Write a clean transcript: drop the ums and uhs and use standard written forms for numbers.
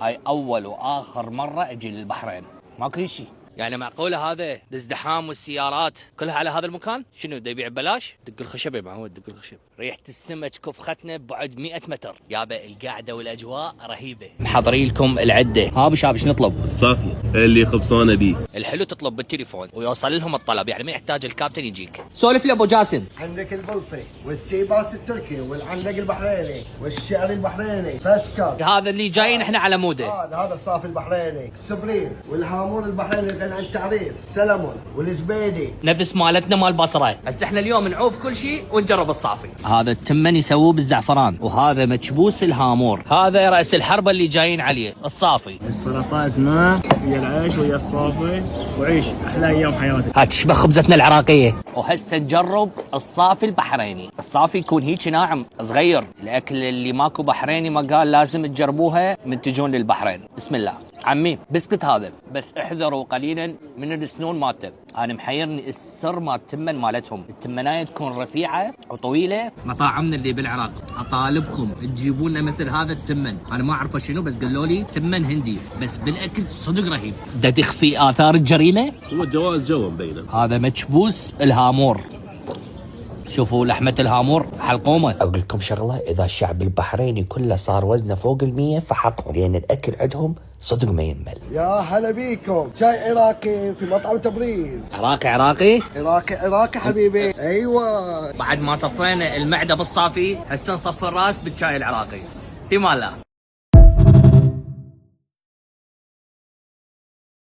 هاي اول واخر مره اجي للبحرين، ماكو شيء. يعني معقوله هذا الازدحام والسيارات كلها على هذا المكان؟ شنو بده يبيع ببلاش؟ دق الخشب يا معود، دق الخشب. ريحه السمك كفختنا ببعد 100 متر. يابا القعده والاجواء رهيبه. محضرين لكم العده. ها ابو شاب ايش نطلب؟ الصافي اللي خبصانه بيه. الحلو تطلب بالتليفون ويوصل لهم الطلب، يعني ما يحتاج الكابتن يجيك. سولف لي ابو جاسم. عندك البلطي والسيباس التركي والعنق البحريني والشعر البحريني فاسكر. هذا اللي جايين احنا على موده. هذا الصافي البحريني، السبريم والهامور البحريني غني عن التعريف، سلمون والزبيدي. نفس مالتنا مال بصره، بس احنا اليوم نعوف كل شيء ونجرب الصافي. هذا التمن يسووه بالزعفران، وهذا مكبوس الهامور، هذا راس الحربه اللي جايين عليه الصافي. السلطه اسمع ويا العيش ويا الصافي وعيش احلى ايام حياتك. هات تشبه خبزتنا العراقيه. وهسه نجرب الصافي البحريني. الصافي يكون هيك ناعم صغير. الاكل اللي ماكو بحريني ما قال لازم تجربوها من تجون للبحرين. بسم الله. عمي بسكت هذا، بس احذروا قليلا من السنون مالته. انا محيرني السر مال التمن مالتهم. التمنايه تكون رفيعه وطويله. مطاعمنا اللي بالعراق اطالبكم تجيبوا لنا مثل هذا التمن. انا ما اعرفه شنو، بس قالوا لي تمن هندي، بس بالاكل صدق رهيب. دا تخفي اثار الجريمه. هو جواز جو مبينه. هذا مكبوس الهامور. شوفوا لحمة الهامور حلقومة. أقول لكم شغلة، إذا الشعب البحريني كله صار وزنه فوق 100 فحقهم، لأن الأكل عندهم صدق ما ينمل. يا هلا بيكم، شاي عراقي في مطعم تبريز. عراقي عراقي حبيبي. ايوه. بعد ما صفينا المعدة بالصافي، هسه نصفي الراس بالشاي العراقي. في مال الله.